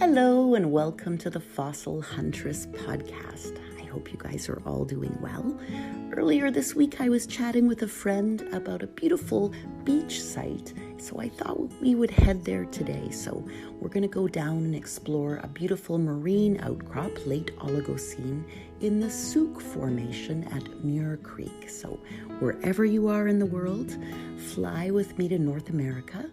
Hello and welcome to the Fossil Huntress podcast. I hope you guys are all doing well. Earlier this week I was chatting with a friend about a beautiful beach site, so I thought we would head there today. So we're going to go down and explore a beautiful marine outcrop, late Oligocene, in the Souk Formation at Muir Creek. So wherever you are in the world, fly with me to North America,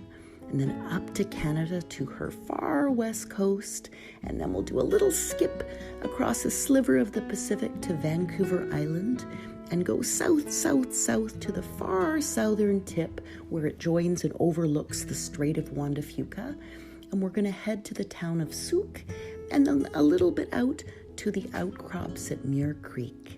and then up to Canada to her far west coast, and then we'll do a little skip across a sliver of the Pacific to Vancouver Island and go south to the far southern tip where it joins and overlooks the Strait of Juan Fuca. And we're going to head to the town of Souk and then a little bit out to the outcrops at Muir Creek.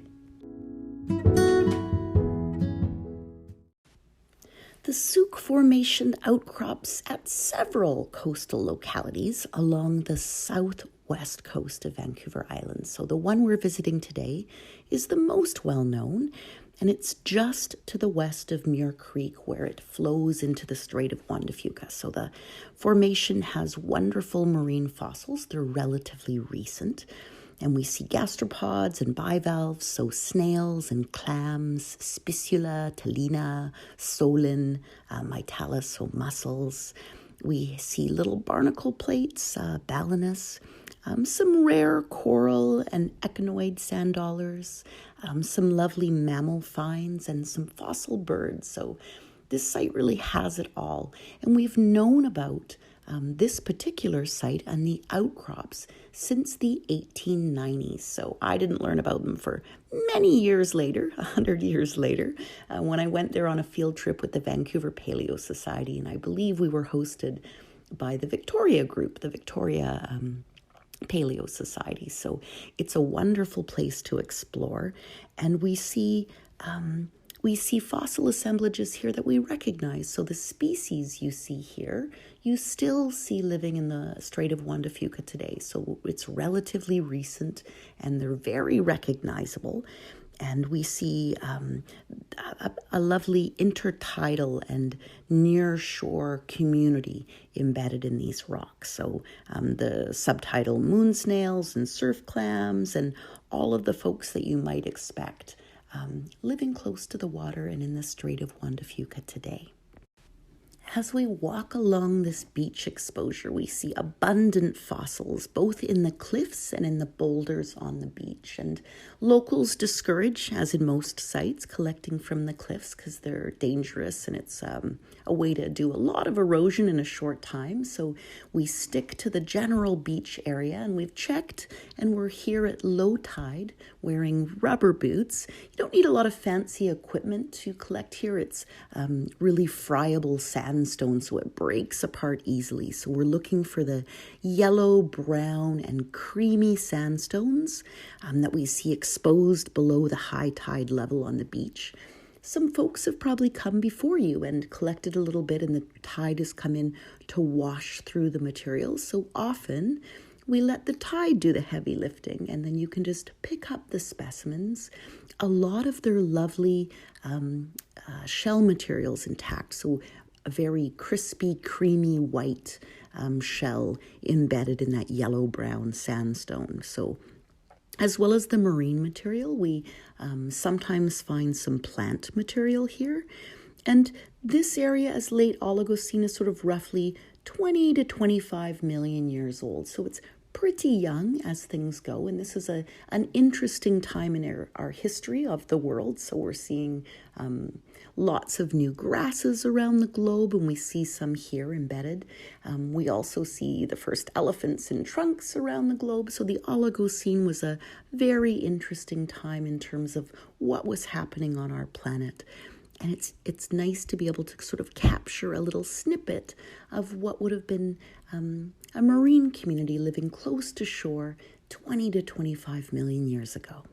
The Souk Formation outcrops at several coastal localities along the southwest coast of Vancouver Island. So the one we're visiting today is the most well-known, and it's just to the west of Muir Creek where it flows into the Strait of Juan Fuca. So the formation has wonderful marine fossils. They're relatively recent. And we see gastropods and bivalves, so snails and clams, spicula, talina, solin, mytalus, so mussels. We see little barnacle plates, balanus, some rare coral and echinoid sand dollars, some lovely mammal finds, and some fossil birds. So this site really has it all. And we've known about this particular site and the outcrops since the 1890s. So I didn't learn about them for many years later, 100 years later, when I went there on a field trip with the Vancouver Paleontological Society. And I believe we were hosted by the Victoria group, the Victoria Paleo Society. So it's a wonderful place to explore. And we see fossil assemblages here that we recognize. So the species you see here, you still see living in the Strait of Juan Fuca today. So it's relatively recent and they're very recognizable. And we see a lovely intertidal and near-shore community embedded in these rocks. So the subtidal moon snails and surf clams and all of the folks that you might expect living close to the water and in the Strait of Juan Fuca today. As we walk along this beach exposure, we see abundant fossils, both in the cliffs and in the boulders on the beach. And locals discourage, as in most sites, collecting from the cliffs because they're dangerous and it's a way to do a lot of erosion in a short time. So we stick to the general beach area, and we've checked, and we're here at low tide wearing rubber boots. You don't need a lot of fancy equipment to collect here. It's really friable sandstone, so it breaks apart easily. So we're looking for the yellow, brown, and creamy sandstones that we see exposed below the high tide level on the beach. Some folks have probably come before you and collected a little bit, and the tide has come in to wash through the materials. So often we let the tide do the heavy lifting, and then you can just pick up the specimens. A lot of their lovely shell materials intact, so a very crispy, creamy white shell embedded in that yellow-brown sandstone. So as well as the marine material, we sometimes find some plant material here. And this area, as late Oligocene, is sort of roughly 20 to 25 million years old. So it's pretty young as things go. And this is an interesting time in our history of the world. So we're seeing lots of new grasses around the globe, and we see some here embedded. We also see the first elephants in trunks around the globe. So the Oligocene was a very interesting time in terms of what was happening on our planet. And it's nice to be able to sort of capture a little snippet of what would have been a marine community living close to shore 20 to 25 million years ago.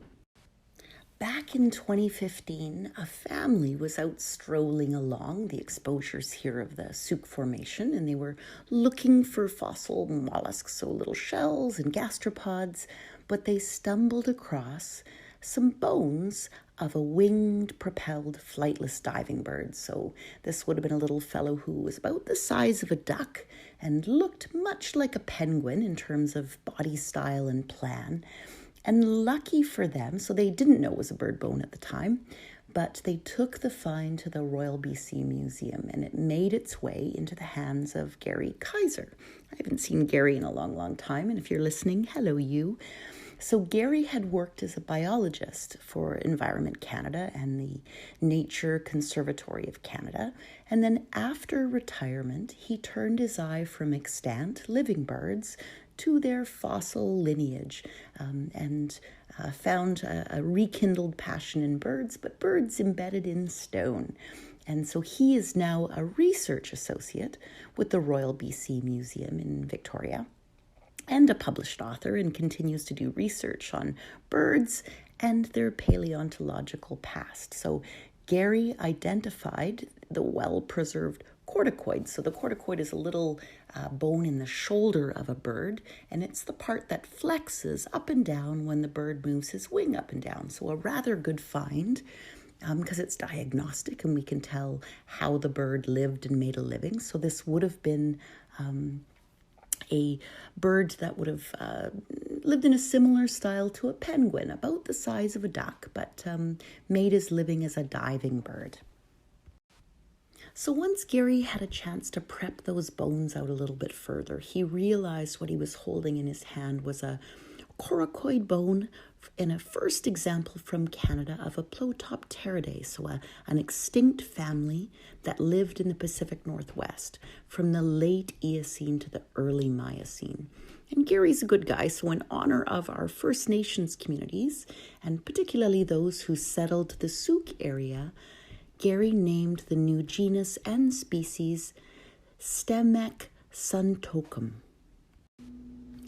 Back in 2015, a family was out strolling along the exposures here of the Souk Formation, and they were looking for fossil molluscs, so little shells and gastropods, but they stumbled across some bones of a winged, propelled, flightless diving bird. So this would have been a little fellow who was about the size of a duck and looked much like a penguin in terms of body style and plan. And lucky for them, so they didn't know it was a bird bone at the time, but they took the find to the Royal BC Museum, and it made its way into the hands of Gary Kaiser. I haven't seen Gary in a long, long time, and if you're listening, hello you. So Gary had worked as a biologist for Environment Canada and the Nature Conservatory of Canada, and then after retirement, he turned his eye from extant living birds to their fossil lineage, and found a rekindled passion in birds, but birds embedded in stone. And so he is now a research associate with the Royal BC Museum in Victoria and a published author, and continues to do research on birds and their paleontological past. So Gary identified the well-preserved coracoid. So the coracoid is a little bone in the shoulder of a bird, and it's the part that flexes up and down when the bird moves his wing up and down. So a rather good find, because it's diagnostic and we can tell how the bird lived and made a living. So this would have been a bird that would have lived in a similar style to a penguin, about the size of a duck, but made his living as a diving bird. So once Gary had a chance to prep those bones out a little bit further, he realized what he was holding in his hand was a coracoid bone in a first example from Canada of a Plotopteridae, so an extinct family that lived in the Pacific Northwest from the late Eocene to the early Miocene. And Gary's a good guy, so in honor of our First Nations communities, and particularly those who settled the Souk area, Gary named the new genus and species Stemec suntocum.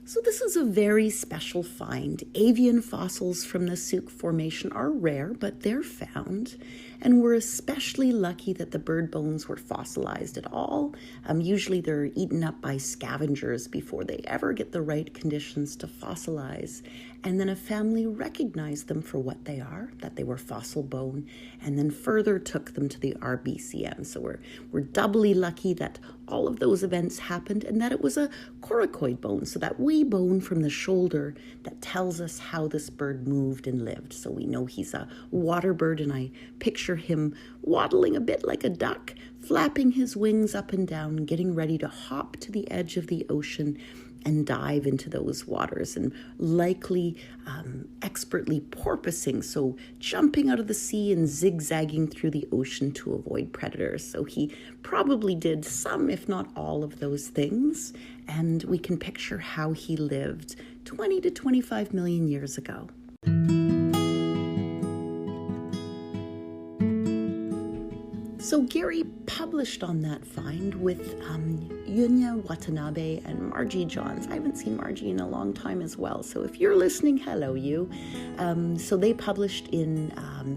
So this is a very special find. Avian fossils from the Souk Formation are rare, but they're found. And we're especially lucky that the bird bones were fossilized at all. Usually they're eaten up by scavengers before they ever get the right conditions to fossilize. And then a family recognized them for what they are, that they were fossil bone, and then further took them to the RBCM. So we're doubly lucky that all of those events happened and that it was a coracoid bone, so that wee bone from the shoulder that tells us how this bird moved and lived. So we know he's a water bird, and I picture him waddling a bit like a duck, flapping his wings up and down, getting ready to hop to the edge of the ocean and dive into those waters, and likely expertly porpoising, so jumping out of the sea and zigzagging through the ocean to avoid predators. So he probably did some, if not all, of those things, and we can picture how he lived 20 to 25 million years ago. So Gary published on that find with Yunya Watanabe and Margie Johns. I haven't seen Margie in a long time as well, so if you're listening, hello you. So they published in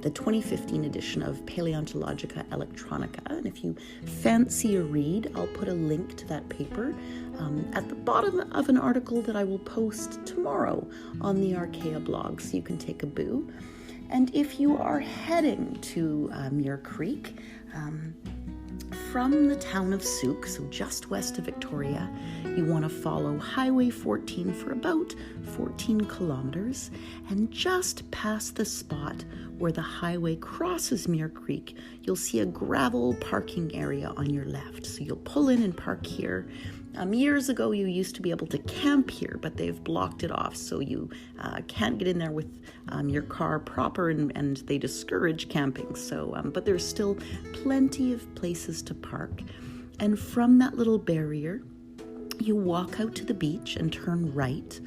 the 2015 edition of Paleontologica Electronica, and if you fancy a read, I'll put a link to that paper at the bottom of an article that I will post tomorrow on the Archaea blog, so you can take a boo. And if you are heading to Muir Creek, from the town of Souk, so just west of Victoria, you want to follow Highway 14 for about 14 kilometers, and just past the spot where the highway crosses Muir Creek, you'll see a gravel parking area on your left. So you'll pull in and park here. Years ago, you used to be able to camp here, but they've blocked it off, so you can't get in there with your car proper, and they discourage camping. So, but there's still plenty of places to park. And from that little barrier, you walk out to the beach and turn right,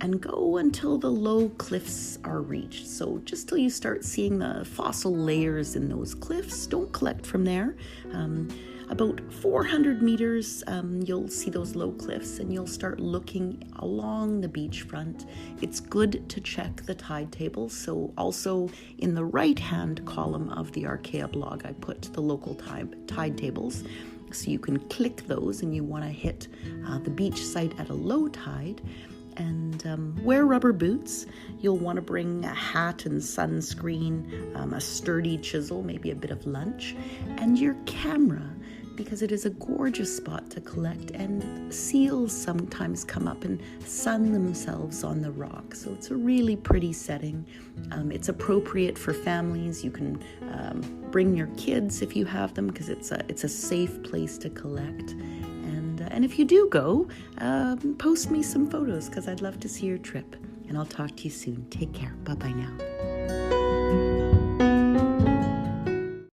and go until the low cliffs are reached. So just till you start seeing the fossil layers in those cliffs, don't collect from there. About 400 meters, you'll see those low cliffs, and you'll start looking along the beachfront. It's good to check the tide tables. So also in the right-hand column of the Archaea blog, I put the local tide tables. So you can click those, and you want to hit the beach site at a low tide. And wear rubber boots. You'll want to bring a hat and sunscreen, a sturdy chisel, maybe a bit of lunch, and your camera, because it is a gorgeous spot to collect, and seals sometimes come up and sun themselves on the rock. So it's a really pretty setting. It's appropriate for families. You can bring your kids if you have them, because it's a safe place to collect. And if you do go, post me some photos, because I'd love to see your trip. And I'll talk to you soon. Take care. Bye-bye now.